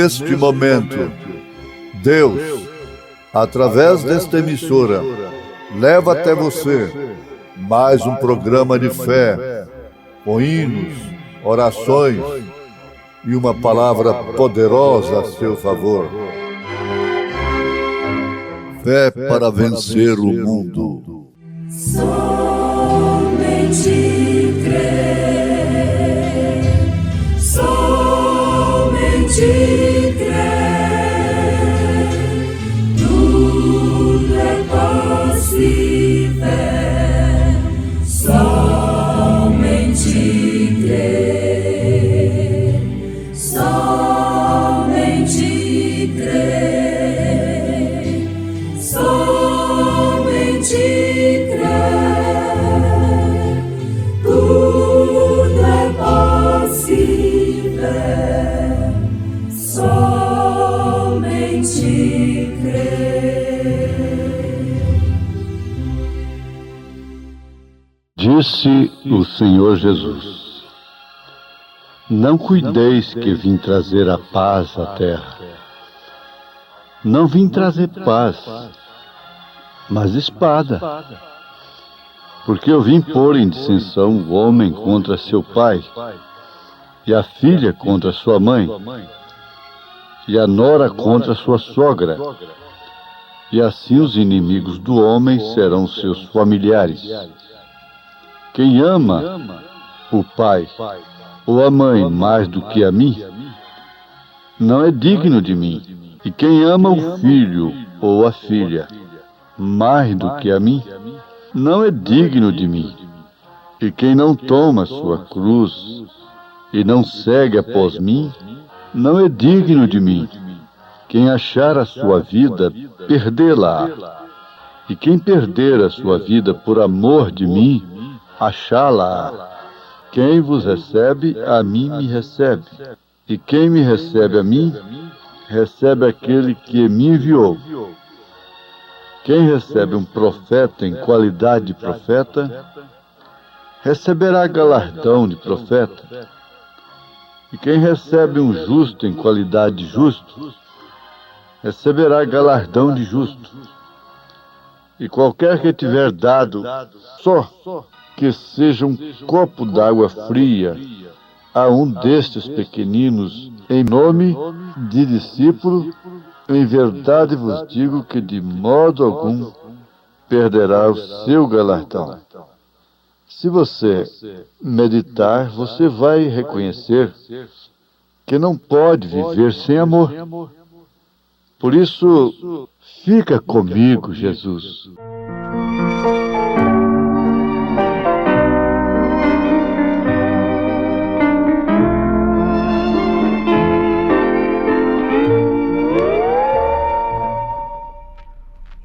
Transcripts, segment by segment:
neste momento, Deus, através desta emissora, leva até você mais um programa de fé, com hinos, orações e uma palavra poderosa a seu favor. Fé para vencer o mundo. Somente crer, somente crer, tudo é possível, somente crer, somente crer, somente crer, tudo é possível, somente crer. Disse o Senhor Jesus: não cuideis que vim trazer a paz à terra. Não vim trazer paz, mas espada. Porque eu vim pôr em dissensão o homem contra seu pai, e a filha contra sua mãe, e a nora contra sua sogra. E assim os inimigos do homem serão seus familiares. Quem ama o pai ou a mãe mais do que a mim, não é digno de mim. E quem ama o filho ou a filha mais do que a mim, não é digno de mim. E quem não toma sua cruz e não segue após mim, não é digno de mim. Quem achar a sua vida, perdê-la. E quem perder a sua vida por amor de mim, achá-la. Quem vos recebe, a mim me recebe. E quem me recebe a mim, recebe aquele que me enviou. Quem recebe um profeta em qualidade de profeta, receberá galardão de profeta. E quem recebe um justo em qualidade de justo, receberá galardão de justo. E qualquer que tiver dado só que seja um copo d'água fria a um destes pequeninos em nome de discípulo, em verdade vos digo que de modo algum perderá o seu galardão. Se você meditar, você vai reconhecer que não pode viver sem amor. Por isso, fica comigo, Jesus.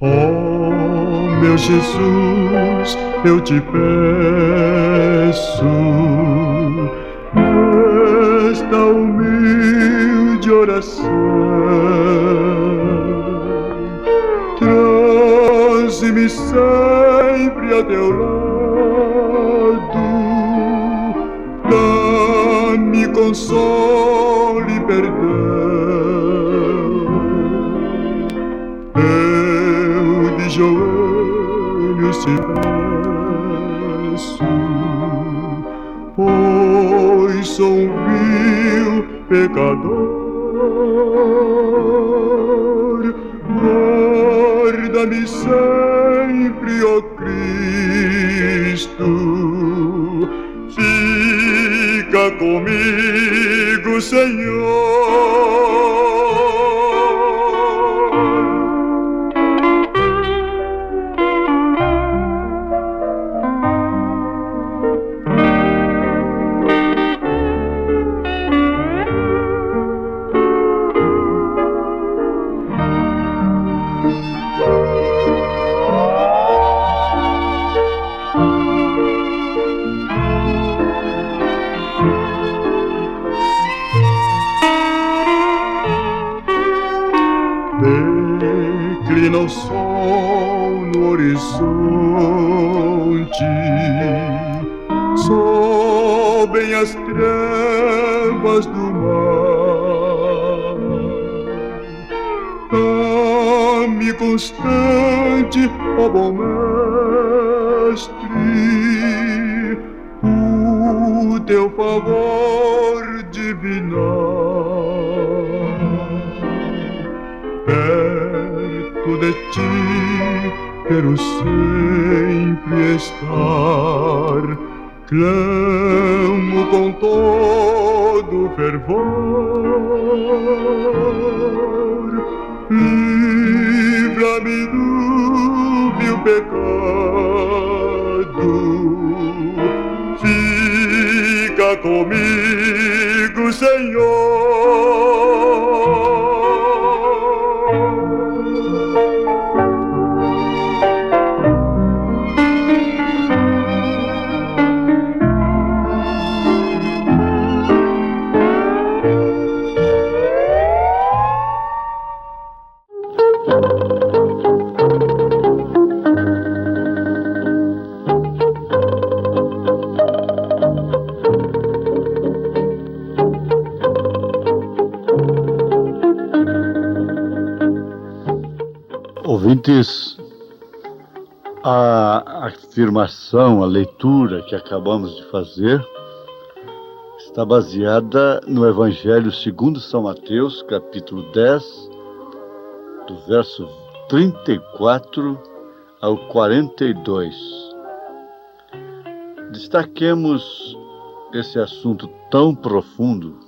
Oh, meu Jesus, eu te peço nesta humilde oração, traze-me sempre a teu lado, dá-me consolo e perdão. De joelhos te peço, pois sou um vil pecador. Guarda-me sempre, ó Cristo, fica comigo, Senhor. Declina o sol no horizonte, sobem as trevas do mar. inconstante, ó bom mestre, o teu favor divinal. Perto de ti quero sempre estar, clamo com todo fervor. Livra-me do vil pecado, fica comigo, Senhor. Ouvintes, a afirmação, a leitura que acabamos de fazer está baseada no Evangelho segundo São Mateus, capítulo 10, do verso 34 ao 42. Destaquemos esse assunto tão profundo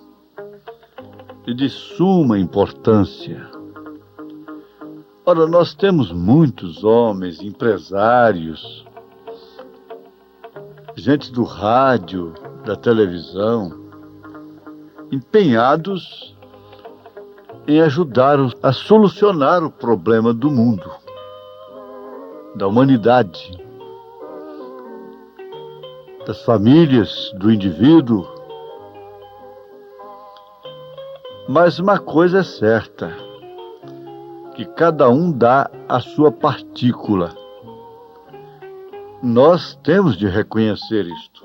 e de suma importância. Ora, nós temos muitos homens, empresários, gente do rádio, da televisão, empenhados em ajudar a solucionar o problema do mundo, da humanidade, das famílias, do indivíduo. Mas uma coisa é certa, que cada um dá a sua partícula. Nós temos de reconhecer isto.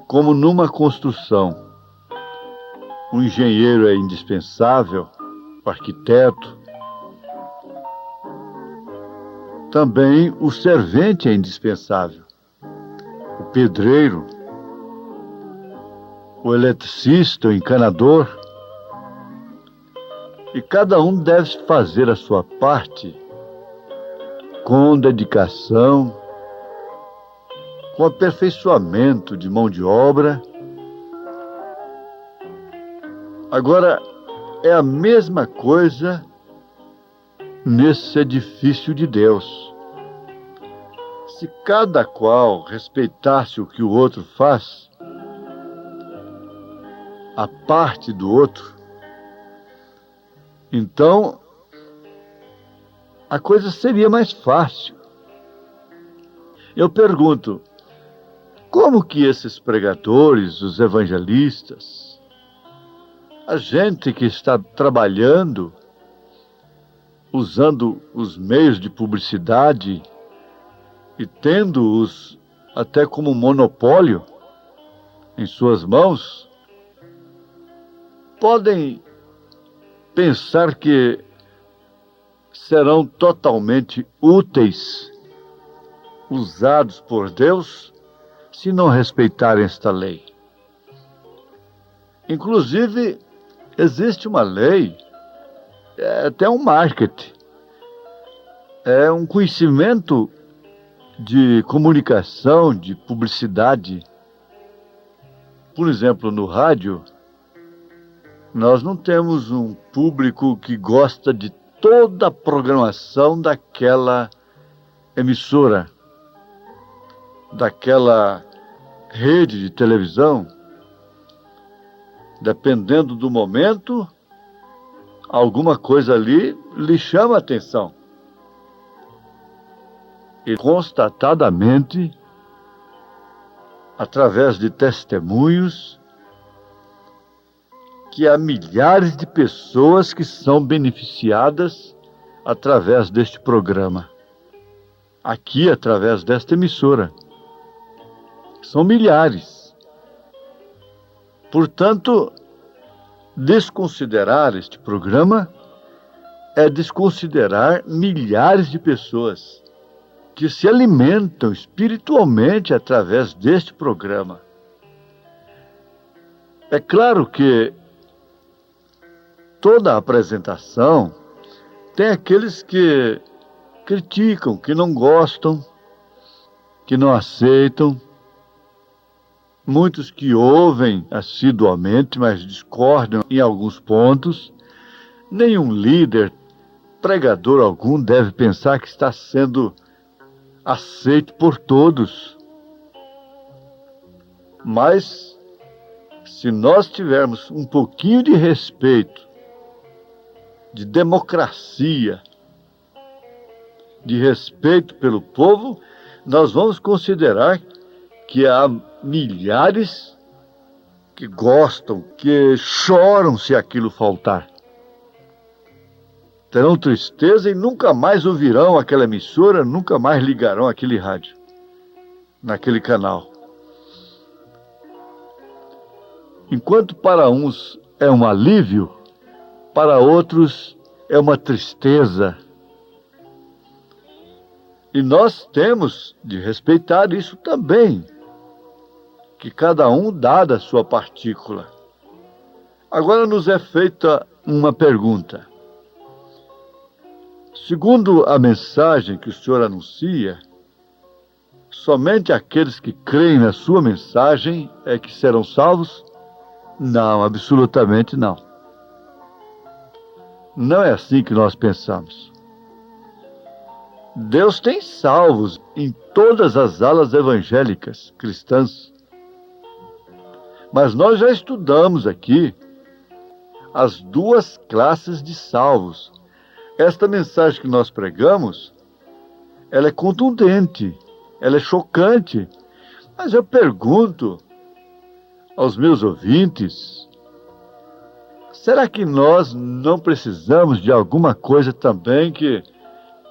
Como numa construção, o engenheiro é indispensável, o arquiteto. Também o servente é indispensável, o pedreiro, o eletricista, o encanador. E cada um deve fazer a sua parte com dedicação, com aperfeiçoamento de mão de obra. Agora, é a mesma coisa nesse edifício de Deus. Se cada qual respeitasse o que o outro faz, a parte do outro, então a coisa seria mais fácil. Eu pergunto, como que esses pregadores, os evangelistas, a gente que está trabalhando, usando os meios de publicidade e tendo-os até como monopólio em suas mãos, podem pensar que serão totalmente úteis, usados por Deus, se não respeitarem esta lei. Inclusive, existe uma lei, é até um marketing, é um conhecimento de comunicação, de publicidade. Por exemplo, no rádio, nós não temos um público que gosta de toda a programação daquela emissora, daquela rede de televisão. Dependendo do momento, alguma coisa ali lhe chama a atenção. E constatadamente, através de testemunhos, que há milhares de pessoas que são beneficiadas através deste programa. Aqui, através desta emissora. São milhares. Portanto, desconsiderar este programa é desconsiderar milhares de pessoas que se alimentam espiritualmente através deste programa. É claro que toda apresentação tem aqueles que criticam, que não gostam, que não aceitam, muitos que ouvem assiduamente, mas discordam em alguns pontos. Nenhum líder, pregador algum deve pensar que está sendo aceito por todos. Mas, se nós tivermos um pouquinho de respeito, de democracia, de respeito pelo povo, nós vamos considerar que há milhares que gostam, que choram se aquilo faltar. Terão tristeza e nunca mais ouvirão aquela emissora, nunca mais ligarão aquele rádio, naquele canal. Enquanto para uns é um alívio, para outros é uma tristeza. E nós temos de respeitar isso também, que cada um dá da sua partícula. Agora nos é feita uma pergunta. Segundo a mensagem que o Senhor anuncia, somente aqueles que creem na sua mensagem é que serão salvos? Não, absolutamente não. Não é assim que nós pensamos. Deus tem salvos em todas as alas evangélicas cristãs. Mas nós já estudamos aqui as duas classes de salvos. Esta mensagem que nós pregamos, ela é contundente, ela é chocante. Mas eu pergunto aos meus ouvintes, será que nós não precisamos de alguma coisa também que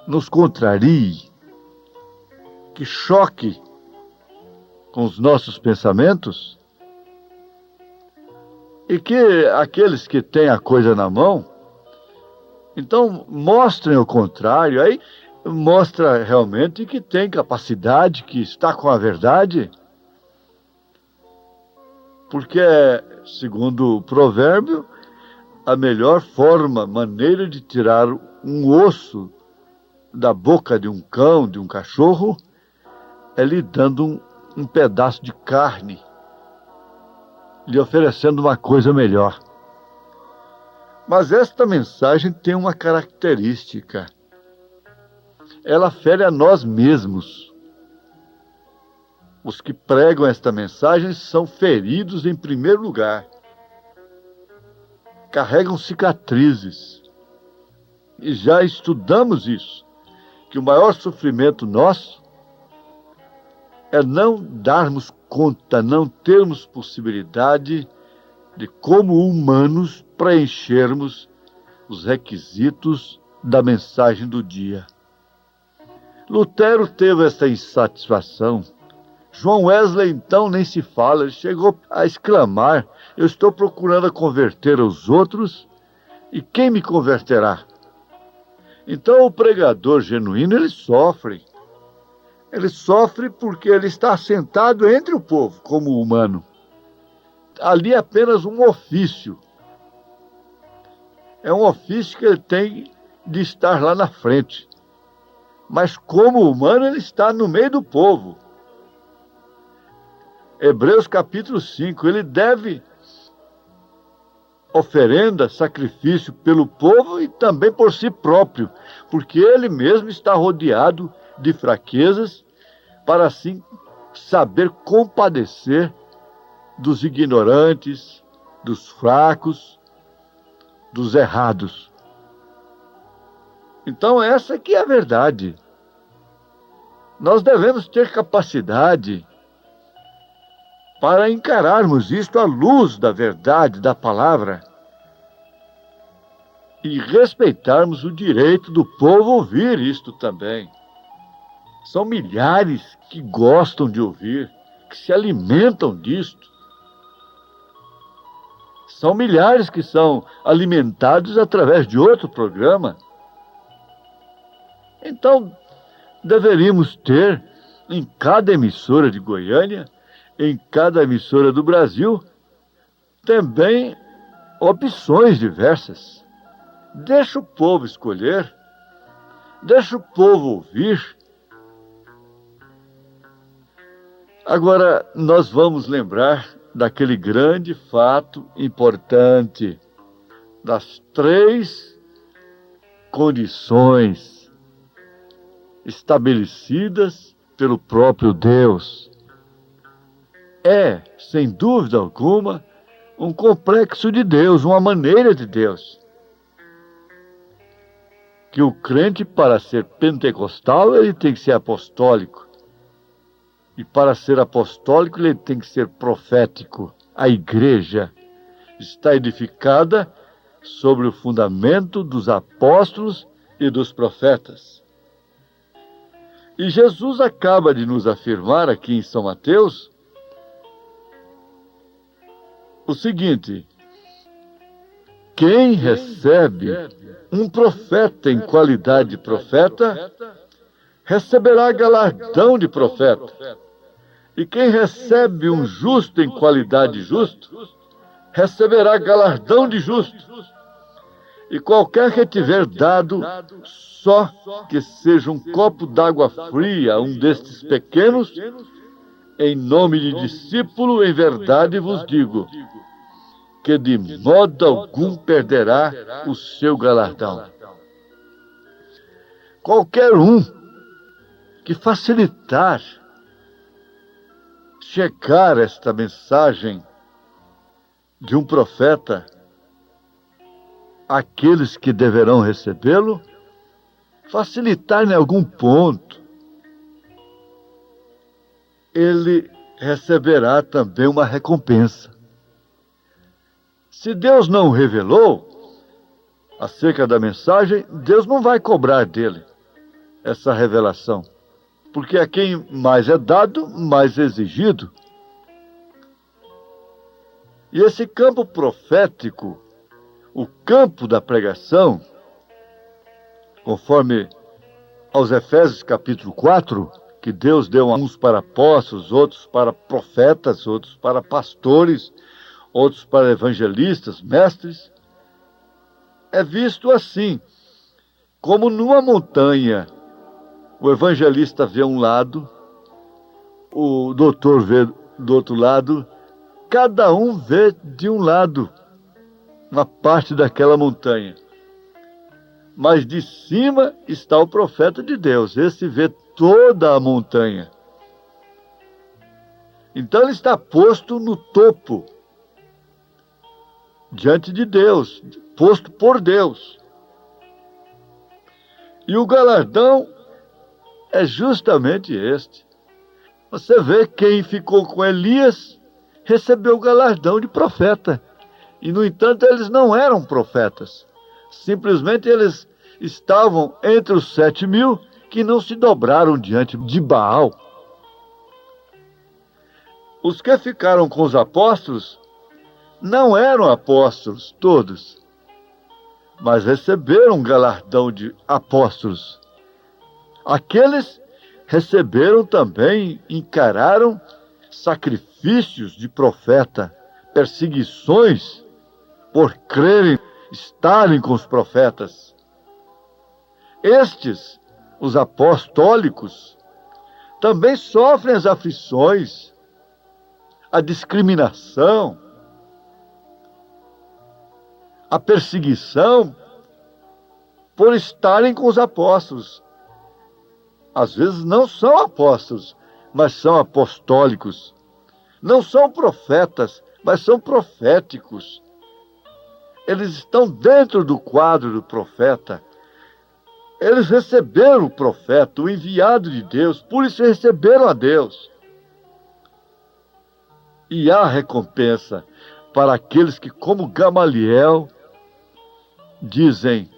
nos contrarie, que choque com os nossos pensamentos? E que aqueles que têm a coisa na mão, então mostrem o contrário, aí mostra realmente que tem capacidade, que está com a verdade. Porque, segundo o provérbio, a melhor maneira de tirar um osso da boca de um cão, de um cachorro, é lhe dando um pedaço de carne, lhe oferecendo uma coisa melhor. Mas esta mensagem tem uma característica. Ela fere a nós mesmos. Os que pregam esta mensagem são feridos em primeiro lugar. Carregam cicatrizes. E já estudamos isso, que o maior sofrimento nosso é não darmos conta, não termos possibilidade de, como humanos, preenchermos os requisitos da mensagem do dia. Lutero teve essa insatisfação. João Wesley, então, nem se fala. Ele chegou a exclamar: eu estou procurando converter os outros, e quem me converterá? Então, o pregador genuíno, ele sofre. Ele sofre porque ele está sentado entre o povo, como humano. Ali é apenas um ofício. É um ofício que ele tem de estar lá na frente. Mas como humano, ele está no meio do povo. Hebreus capítulo 5, ele deve oferenda, sacrifício pelo povo e também por si próprio, porque ele mesmo está rodeado de fraquezas, para assim saber compadecer dos ignorantes, dos fracos, dos errados. Então essa aqui é a verdade. Nós devemos ter capacidade para encararmos isto à luz da verdade, da palavra, e respeitarmos o direito do povo ouvir isto também. São milhares que gostam de ouvir, que se alimentam disto. São milhares que são alimentados através de outro programa, Então, deveríamos ter em cada emissora de Goiânia, em cada emissora do Brasil, também opções diversas. Deixa o povo escolher, deixa o povo ouvir. Agora, nós vamos lembrar daquele grande fato importante, das 3 condições estabelecidas pelo próprio Deus. É, sem dúvida alguma, um complexo de Deus, uma maneira de Deus. Que o crente, para ser pentecostal, ele tem que ser apostólico. E para ser apostólico, ele tem que ser profético. A igreja está edificada sobre o fundamento dos apóstolos e dos profetas. E Jesus acaba de nos afirmar aqui em São Mateus o seguinte: quem recebe um profeta em qualidade de profeta, receberá galardão de profeta. E quem recebe um justo em qualidade de justo, receberá galardão de justo. E qualquer que tiver dado, só que seja um copo d'água fria a um destes pequenos, em nome de discípulo, em verdade vos digo, que de modo algum perderá o seu galardão. Qualquer um que facilitar chegar esta mensagem de um profeta àqueles que deverão recebê-lo, facilitar em algum ponto, ele receberá também uma recompensa. Se Deus não revelou acerca da mensagem, Deus não vai cobrar dele essa revelação. Porque a quem mais é dado, mais é exigido. E esse campo profético, o campo da pregação, conforme aos Efésios capítulo 4, que Deus deu uns para apóstolos, outros para profetas, outros para pastores, outros para evangelistas, mestres, é visto assim, como numa montanha, o evangelista vê um lado, o doutor vê do outro lado, cada um vê de um lado, uma parte daquela montanha. Mas de cima está o profeta de Deus, esse vê toda a montanha. Então ele está posto no topo, diante de Deus, posto por Deus. E o galardão é justamente este. Você vê quem ficou com Elias, recebeu o galardão de profeta. E, no entanto, eles não eram profetas. Simplesmente eles estavam entre os 7.000 que não se dobraram diante de Baal. Os que ficaram com os apóstolos não eram apóstolos todos, mas receberam galardão de apóstolos. Aqueles receberam também, encararam sacrifícios de profeta, perseguições por crerem, estarem com os profetas. Estes, os apostólicos, também sofrem as aflições, a discriminação, a perseguição por estarem com os apóstolos. Às vezes não são apóstolos, mas são apostólicos. Não são profetas, mas são proféticos. Eles estão dentro do quadro do profeta. Eles receberam o profeta, o enviado de Deus, por isso receberam a Deus. E há recompensa para aqueles que, como Gamaliel, dizem: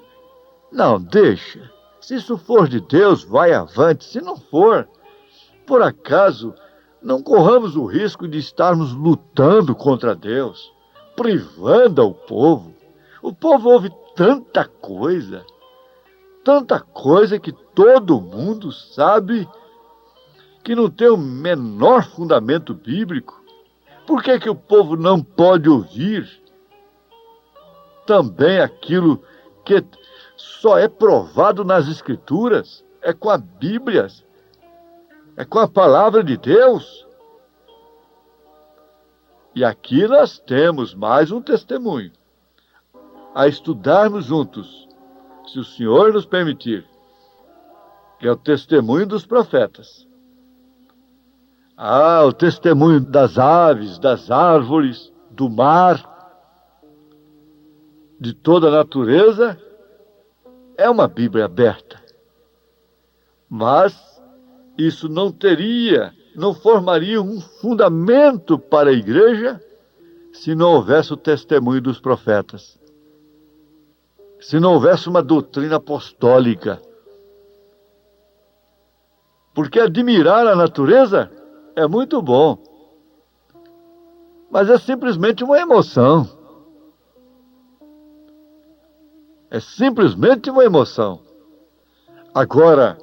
não, deixa. Se isso for de Deus, vai avante. Se não for, por acaso, não corramos o risco de estarmos lutando contra Deus, privando ao povo. O povo ouve tanta coisa, tanta coisa que todo mundo sabe que não tem o menor fundamento bíblico. Por que o povo não pode ouvir também aquilo que só é provado nas Escrituras? É com a Bíblia, é com a palavra de Deus. E aqui nós temos mais um testemunho a estudarmos juntos, se o Senhor nos permitir, que é o testemunho dos profetas. O testemunho das aves, das árvores, do mar, de toda a natureza, é uma Bíblia aberta. Mas isso não formaria um fundamento para a igreja se não houvesse o testemunho dos profetas. Se não houvesse uma doutrina apostólica. Porque admirar a natureza é muito bom, mas é simplesmente uma emoção. É simplesmente uma emoção. Agora,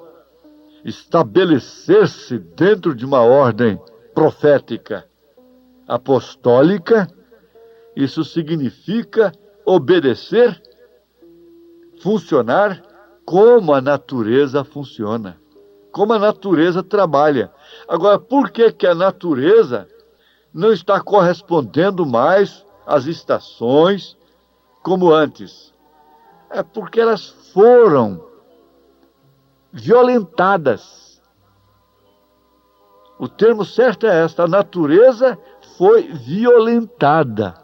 estabelecer-se dentro de uma ordem profética, apostólica, isso significa obedecer, funcionar como a natureza funciona, como a natureza trabalha. Agora, por que a natureza não está correspondendo mais às estações como antes? É porque elas foram violentadas. O termo certo é esta: a natureza foi violentada,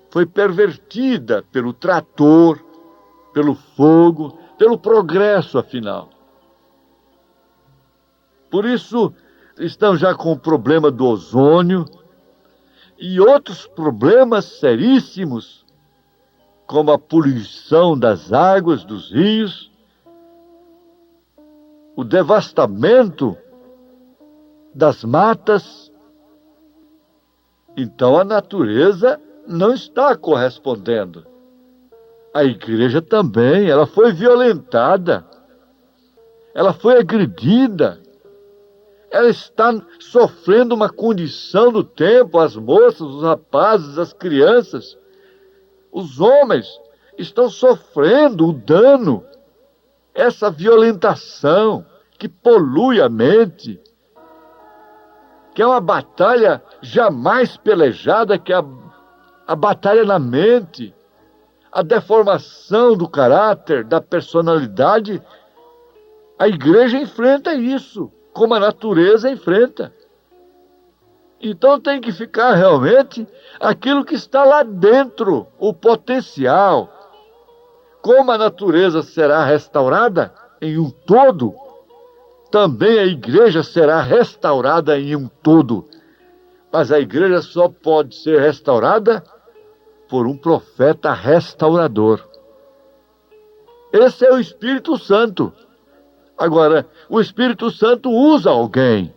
foi pervertida pelo trator, pelo fogo, pelo progresso, afinal. Por isso, estão já com o problema do ozônio e outros problemas seríssimos, como a poluição das águas, dos rios, o devastamento das matas. Então, a natureza não está correspondendo. A igreja também, ela foi violentada, ela foi agredida, ela está sofrendo uma condição do tempo, as moças, os rapazes, as crianças, os homens estão sofrendo o dano, essa violentação que polui a mente, que é uma batalha jamais pelejada, que é a batalha na mente, a deformação do caráter, da personalidade. A igreja enfrenta isso, como a natureza enfrenta. Então tem que ficar realmente aquilo que está lá dentro, o potencial. Como a natureza será restaurada em um todo, também a igreja será restaurada em um todo. Mas a igreja só pode ser restaurada por um profeta restaurador. Esse é o Espírito Santo. Agora, o Espírito Santo usa alguém.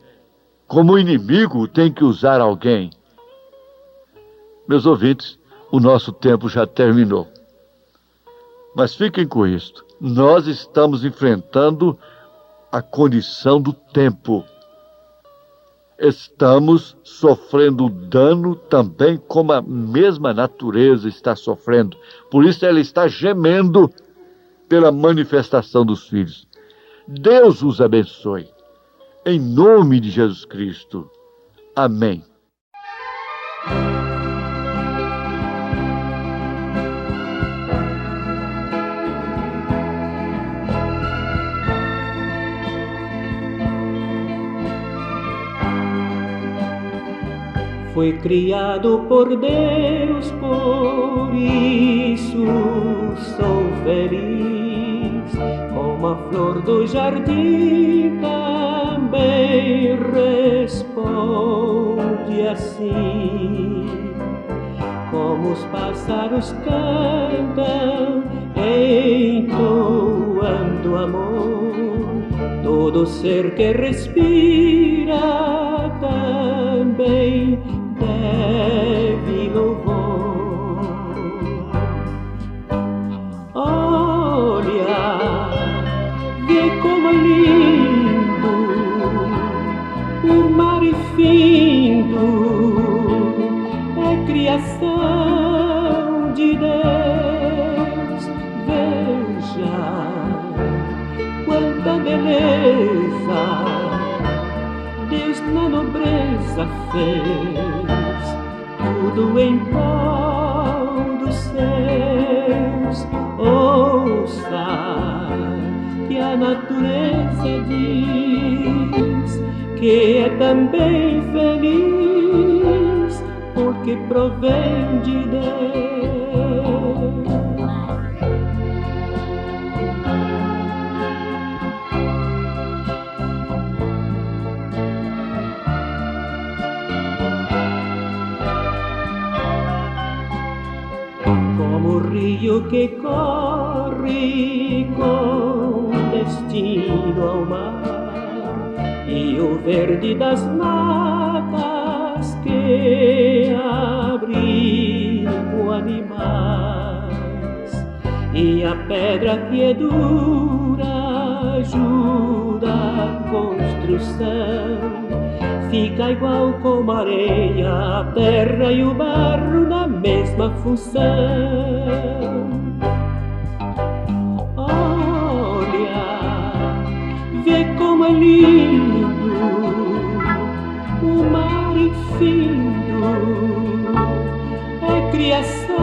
Como o inimigo tem que usar alguém. Meus ouvintes, o nosso tempo já terminou. Mas fiquem com isto. Nós estamos enfrentando a condição do tempo. Estamos sofrendo dano também como a mesma natureza está sofrendo. Por isso ela está gemendo pela manifestação dos filhos. Deus os abençoe. Em nome de Jesus Cristo. Amém. Foi criado por Deus, por isso sou feliz. Como a flor do jardim também responde assim. Como os pássaros cantam, entoando amor, todo ser que respira também deve louvor. Olha, findo é criação de Deus. Veja quanta beleza Deus na nobreza fez, tudo em prol dos seus. Ouça que a natureza diz que é também feliz, porque provém de Deus. Como o rio que corre com destino ao mar, e o verde das matas que abrigam animais, e a pedra que é dura ajuda a construção. Fica igual como a areia, a terra e o barro na mesma função. Olha, vê como é lindo o mar infindo, é criação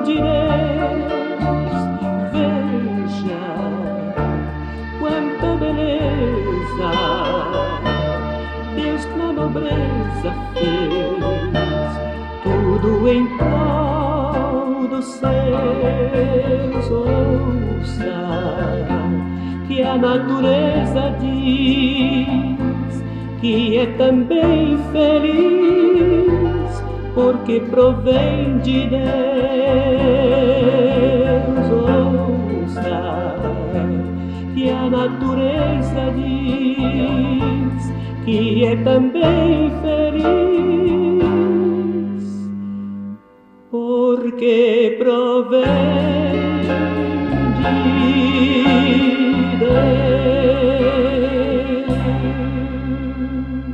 de Deus. Veja quanta beleza Deus na nobreza fez, tudo em prol dos seus. Ouça que a natureza diz que é também feliz, porque provém de Deus. Ouça que a natureza diz que é também feliz, porque provém de Deus.